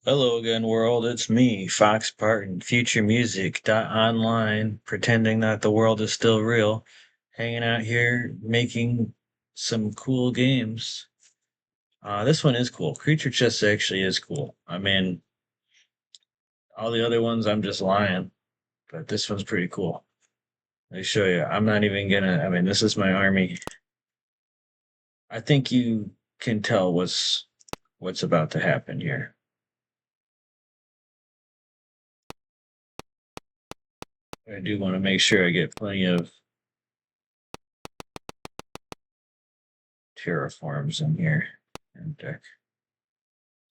Hello again, world. It's me, Fox Parton, Future Music Online, pretending that the world is still real, hanging out here making some cool games. This one is cool. Creature Chess actually is cool. I mean, all the other ones I'm just lying, but this one's pretty cool. Let me show you. I'm not even gonna. I mean, this is my army. I think you can tell what's about to happen here. I do want to make sure I get plenty of terraforms in here and deck.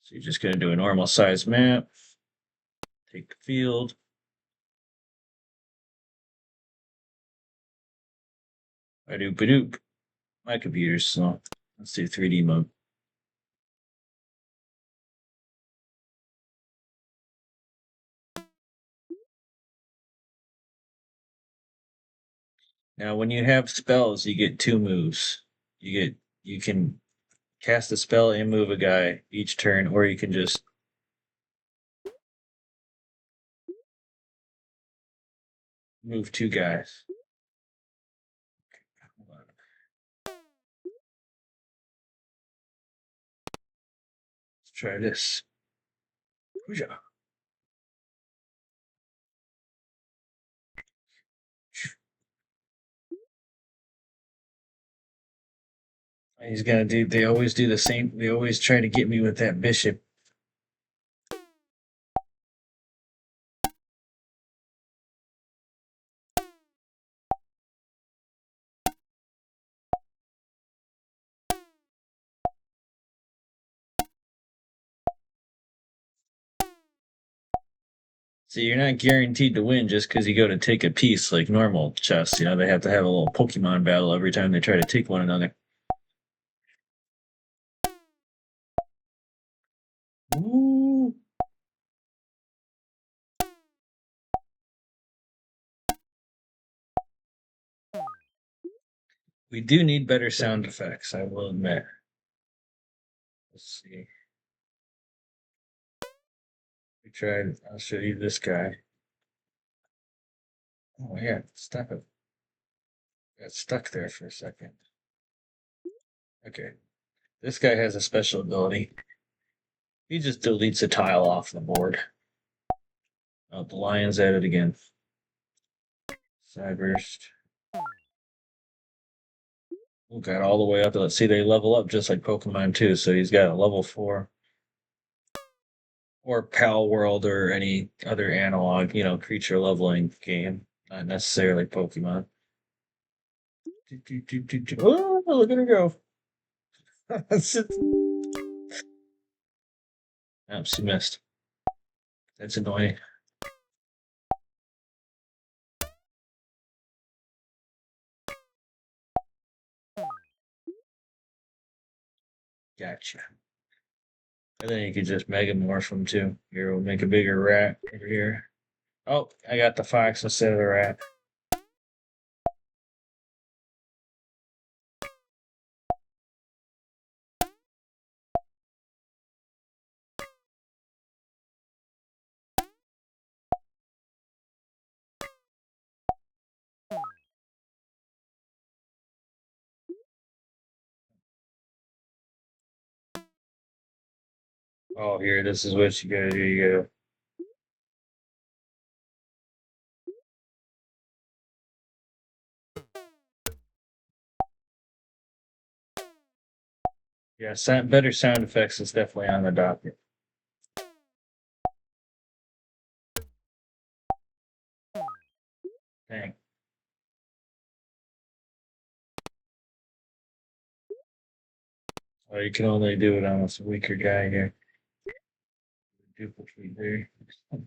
So you're just going to do a normal size map, take the field. I do badoop. My computer's slow. Let's do 3D mode. Now, when you have spells, you get two moves. You can cast a spell and move a guy each turn, or you can just move two guys. Hold on. Let's try this. Hooja. He's gonna do. They always do the same. They always try to get me with that bishop. So you're not guaranteed to win just because you go to take a piece like normal chess. You know, they have to have a little Pokemon battle every time they try to take one another. Ooh. We do need better sound effects, I will admit. Let's see. We tried, I'll show you this guy. Oh, yeah, stop it. Got stuck there for a second. Okay. This guy has a special ability. He just deletes a tile off the board. Oh, the lion's at it again. Side burst. Oh, got all the way up. Let's see, they level up just like Pokemon too. So he's got a level 4. Or Pal World or any other analog, creature leveling game. Not necessarily Pokemon. Oh, look at her go. Oh, she missed. That's annoying. Gotcha. And then you could just Megamorph them too. Here, we'll make a bigger rat over here. Oh, I got the fox instead of the rat. Oh, here, this is what you gotta do. You gotta. Yeah, better sound effects is definitely on the docket. Dang. Oh, you can only do it on this weaker guy here. Duplicate there.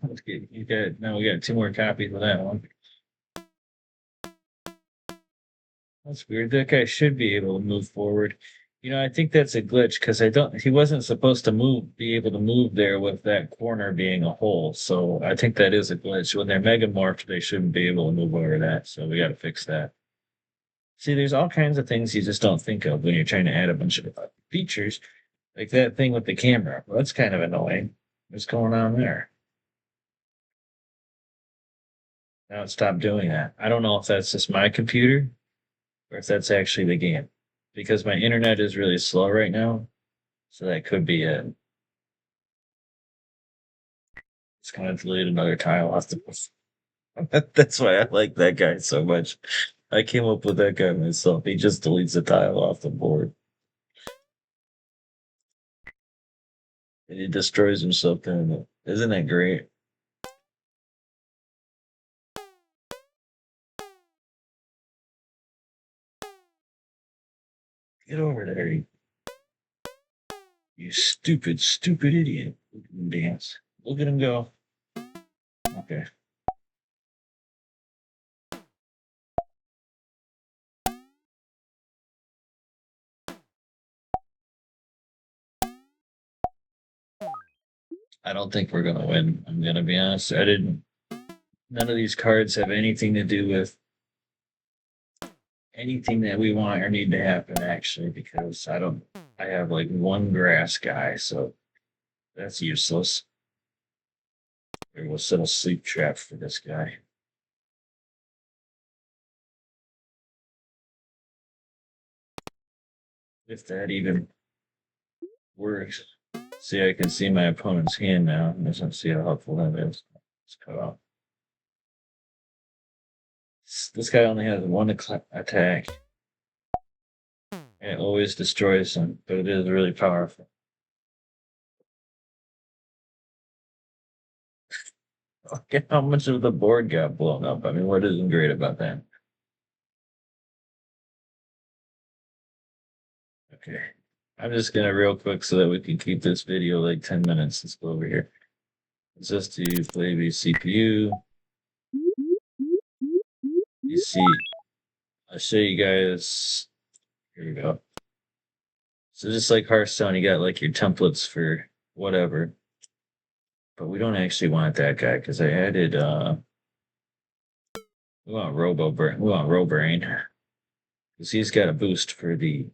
Let's get you got now we got two more copies of that one. That's weird. That guy should be able to move forward. I think that's a glitch because he wasn't supposed to be able to move there with that corner being a hole. So I think that is a glitch. When they're megamorphed, they shouldn't be able to move over that. So we got to fix that. See, there's all kinds of things you just don't think of when you're trying to add a bunch of features, like that thing with the camera. Well, that's kind of annoying. What's going on there? Now it stopped doing that. I don't know if that's just my computer or if that's actually the game. Because my internet is really slow right now. So that could be it. It's gonna delete another tile off the That's why I like that guy so much. I came up with that guy myself. He just deletes a tile off the board. And he destroys himself doing it. Isn't that great? Get over there, you stupid, stupid idiot. Look at him dance. Look at him go. Okay. I don't think we're gonna win. I'm gonna be honest. I didn't. None of these cards have anything to do with anything that we want or need to happen, actually, because I don't. I have like one grass guy, so that's useless. Maybe we'll set a sleep trap for this guy. If that even works. See, I can see my opponent's hand now. Let's see how helpful that is. Let's cut off. This guy only has one attack. And it always destroys him, but it is really powerful. Look at how much of the board got blown up. I mean, what isn't great about that? Okay. I'm just gonna real quick so that we can keep this video like 10 minutes. Let's go over here. Let's just do play the CPU. You see, I'll show you guys. Here we go. So just like Hearthstone, you got like your templates for whatever. But we don't actually want that guy because I added we want Robrain. Because he's got a boost for the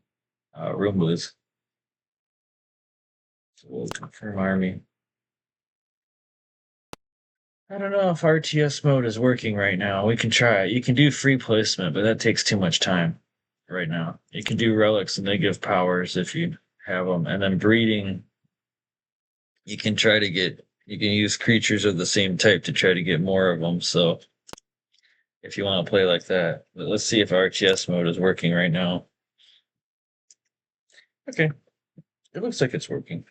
Roombas. So we'll confirm army. I don't know if RTS mode is working right now. We can try it. You can do free placement, but that takes too much time right now. You can do relics and they give powers if you have them. And then breeding, you can try to get, you can use creatures of the same type to try to get more of them. So if you want to play like that, but let's see if RTS mode is working right now. Okay, it looks like it's working.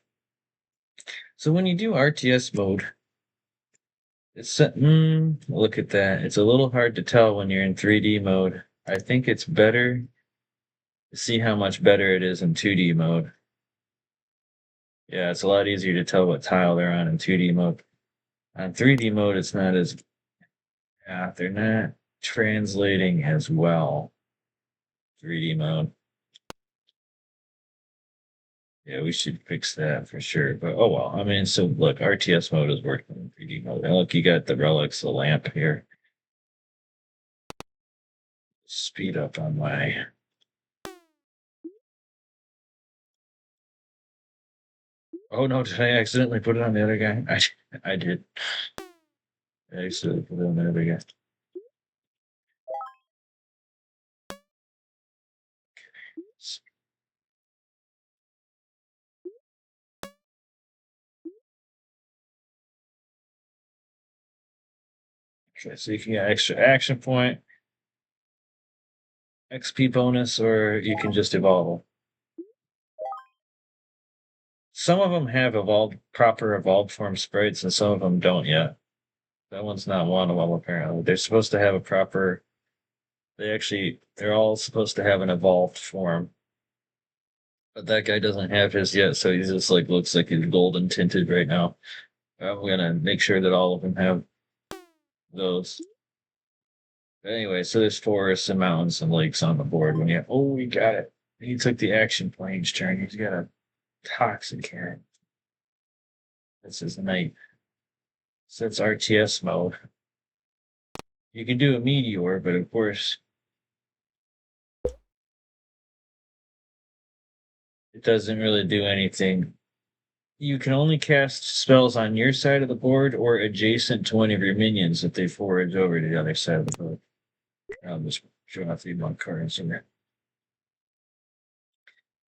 So when you do RTS mode, it's look at that. It's a little hard to tell when you're in 3D mode. I think it's better to see how much better it is in 2D mode. Yeah, it's a lot easier to tell what tile they're on in 2D mode. On 3D mode, it's not as yeah, they're not translating as well. 3D mode. Yeah, we should fix that for sure. But oh well. I mean, so look, RTS mode is working in 3D mode. And look, you got the relics, the lamp here. Speed up on my oh no, did I accidentally put it on the other guy? I did. I accidentally put it on the other guy. Okay, so you can get extra action point, XP bonus, or you can just evolve. Some of them have proper evolved form sprites, and some of them don't yet. That one's not one of them, apparently. They're supposed to have a proper, they're all supposed to have an evolved form. But that guy doesn't have his yet, so he just like looks like he's golden tinted right now. I'm gonna make sure that all of them have those. But anyway, so there's forests and mountains and lakes on the board. When you oh, we got it. He took the action point each turn. He's got a toxic here. This is night. So that's RTS mode. You can do a meteor, but of course, it doesn't really do anything. You can only cast spells on your side of the board or adjacent to one of your minions if they forage over to the other side of the board. I'll just draw 3 more cards in there.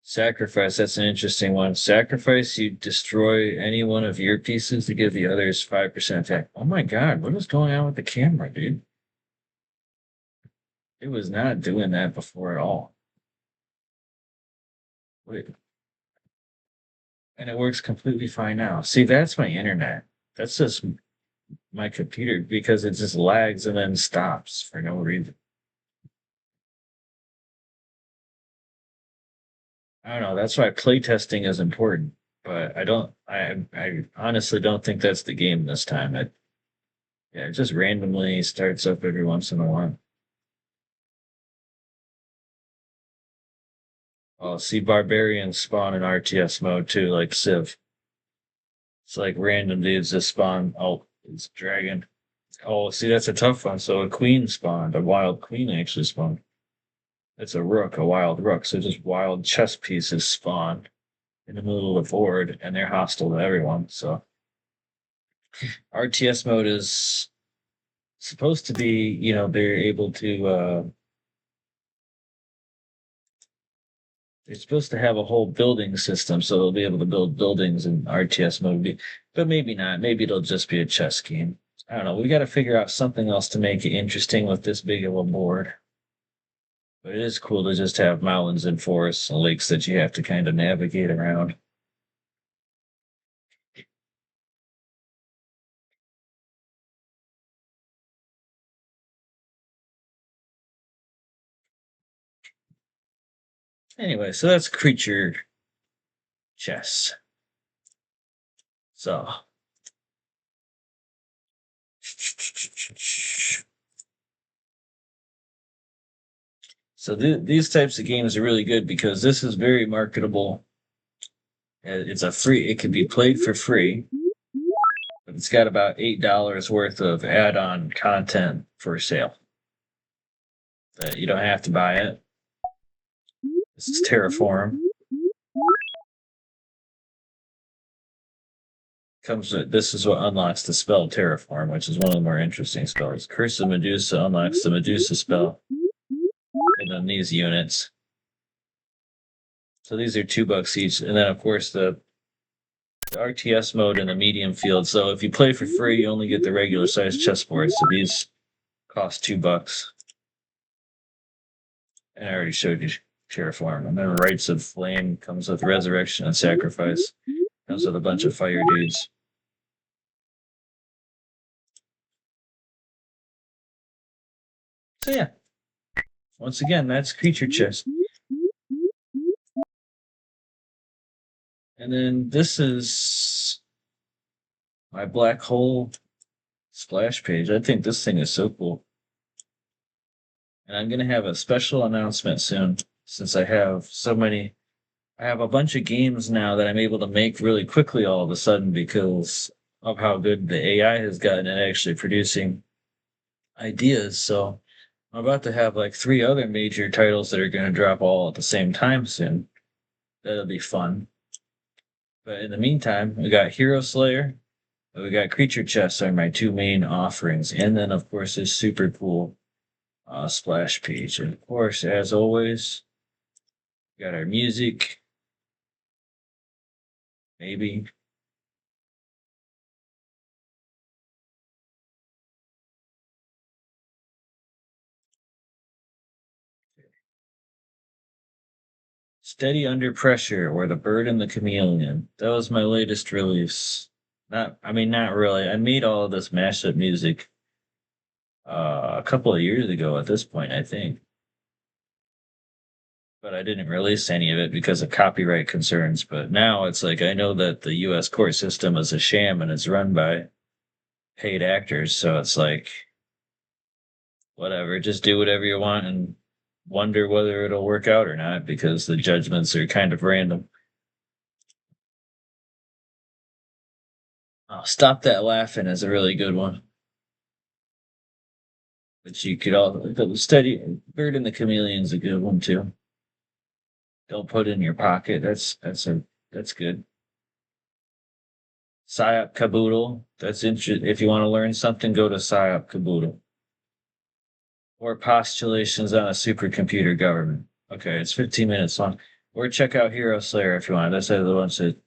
Sacrifice, that's an interesting one. Sacrifice, you destroy any one of your pieces to give the others 5% attack. Oh my god, what is going on with the camera, dude? It was not doing that before at all. Wait. And it works completely fine now. See, that's my internet. That's just my computer because it just lags and then stops for no reason. I don't know. That's why playtesting is important. But I honestly don't think that's the game this time. Yeah, it just randomly starts up every once in a while. Oh, see, barbarians spawn in RTS mode too, like Civ. It's like random dudes just spawn. Oh, it's a dragon. Oh, see, that's a tough one. So a queen spawned. A wild queen actually spawned. It's a rook, a wild rook. So just wild chess pieces spawn in the middle of the board, and they're hostile to everyone. So RTS mode is supposed to be, they're able to. They're supposed to have a whole building system, so they'll be able to build buildings in RTS mode. But maybe not. Maybe it'll just be a chess game. I don't know. We got to figure out something else to make it interesting with this big of a board. But it is cool to just have mountains and forests and lakes that you have to kind of navigate around. Anyway, so that's creature chess. So these types of games are really good because this is very marketable. It's a free. It can be played for free, but it's got about $8 worth of add-on content for sale. That you don't have to buy it. This is Terraform. This is what unlocks the spell Terraform, which is one of the more interesting spells. Curse of Medusa unlocks the Medusa spell, and then these units. So these are $2 each, and then of course the RTS mode in the medium field. So if you play for free, you only get the regular size chessboard. So these cost $2. And I already showed you Terraform. And then Rites of Flame comes with Resurrection and Sacrifice. Comes with a bunch of fire dudes. So yeah. Once again, that's creature chess. And then this is my black hole splash page. I think this thing is so cool. And I'm going to have a special announcement soon since I have so many. I have a bunch of games now that I'm able to make really quickly all of a sudden because of how good the AI has gotten at actually producing ideas. So I'm about to have like 3 other major titles that are going to drop all at the same time soon. That'll be fun. But in the meantime, we got Hero Slayer, we got Creature Chests are my 2 main offerings, and then of course this super cool splash page. And of course, as always, we got our music. Maybe. Steady Under Pressure or The Bird and the Chameleon. That was my latest release. Not really. I made all of this mashup music a couple of years ago at this point, I think. But I didn't release any of it because of copyright concerns. But now it's like I know that the US court system is a sham and it's run by paid actors. So it's like, whatever, just do whatever you want and wonder whether it'll work out or not because the judgments are kind of random. Oh, Stop That Laughing is a really good one. But you could all the steady Bird and the Chameleon's a good one too. Don't put in your pocket. That's good. Psyop Caboodle. That's interesting. If you want to learn something, go to Psyop Caboodle. Or Postulations on a Supercomputer Government. Okay, it's 15 minutes long. Or check out Hero Slayer if you want. That's the ones that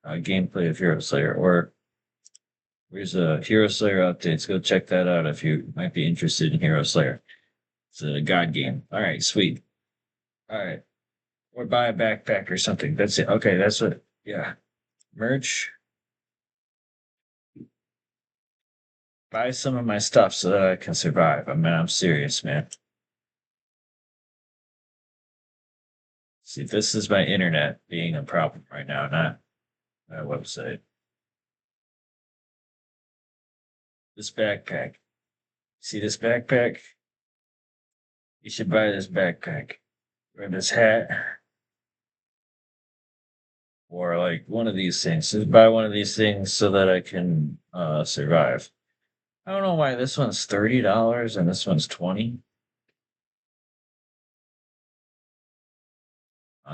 gameplay of Hero Slayer. Or there's a Hero Slayer updates. Go check that out if you might be interested in Hero Slayer. It's a god game. All right, sweet. All right. Or buy a backpack or something. That's it. Okay, that's what. Yeah. Merch. Buy some of my stuff so that I can survive. I mean, I'm serious, man. See, this is my internet being a problem right now, not my website. This backpack. See this backpack? You should buy this backpack. Or this hat. Or like one of these things. Just buy one of these things so that I can survive. I don't know why this one's $30 and this one's 20.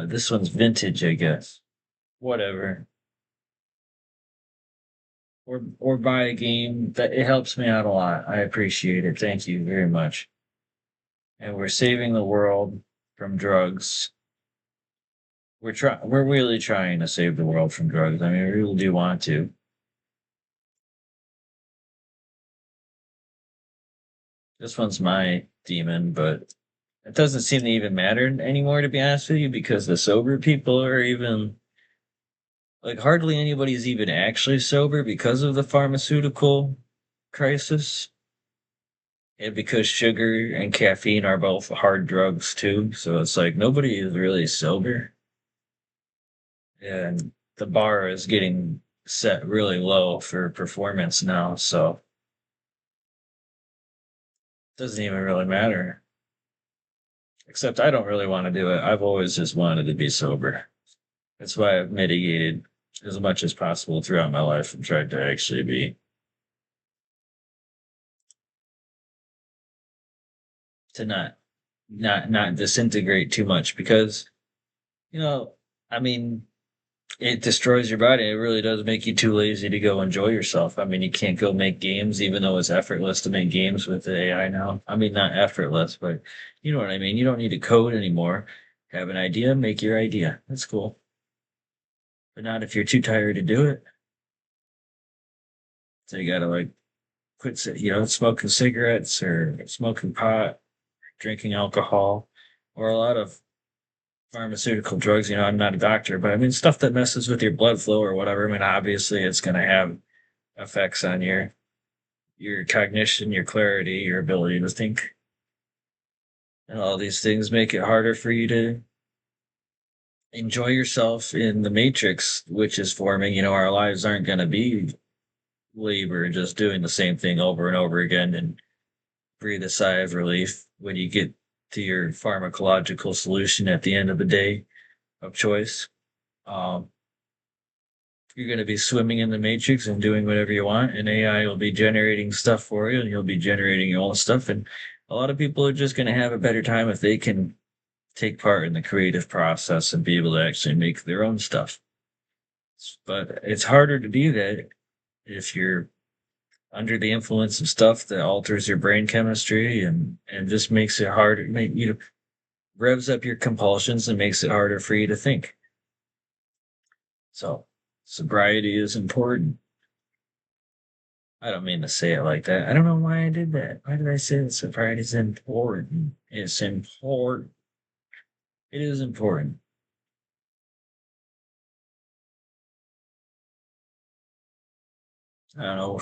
This one's vintage, I guess. Whatever. Or buy a game that it helps me out a lot. I appreciate it. Thank you very much. And we're saving the world from drugs. We're really trying to save the world from drugs. I mean, we really do want to. This one's my demon, but it doesn't seem to even matter anymore, to be honest with you, because the sober people are even like hardly anybody's even actually sober because of the pharmaceutical crisis. And because sugar and caffeine are both hard drugs too, so it's like nobody is really sober. And the bar is getting set really low for performance now, so it doesn't even really matter. Except I don't really want to do it. I've always just wanted to be sober. That's why I've mitigated as much as possible throughout my life and tried to actually be to not disintegrate too much because you know, I mean, it destroys your body. It really does make you too lazy to go enjoy yourself. I mean, you can't go make games, even though it's effortless to make games with the AI now. I mean, not effortless, but you know what I mean. You don't need to code anymore. Have an idea, make your idea. That's cool. But not if you're too tired to do it. So you gotta like quit, smoking cigarettes or smoking pot, drinking alcohol, or a lot of pharmaceutical drugs. I'm not a doctor, but I mean, stuff that messes with your blood flow or whatever. I mean, obviously, it's going to have effects on your cognition, your clarity, your ability to think, and all these things make it harder for you to enjoy yourself in the matrix, which is forming. Our lives aren't going to be labor, just doing the same thing over and over again, and breathe a sigh of relief when you get to your pharmacological solution at the end of the day of choice. Um, you're going to be swimming in the matrix and doing whatever you want, and AI will be generating stuff for you, and you'll be generating your own stuff. And a lot of people are just going to have a better time if they can take part in the creative process and be able to actually make their own stuff. But it's harder to do that if you're under the influence of stuff that alters your brain chemistry and just makes it harder, revs up your compulsions and makes it harder for you to think. So sobriety is important. I don't mean to say it like that. I don't know why I did that. Why did I say that sobriety is important? It's important. It is important. I don't know.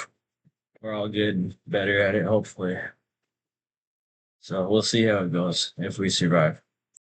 We're all getting better at it, hopefully. So we'll see how it goes if we survive.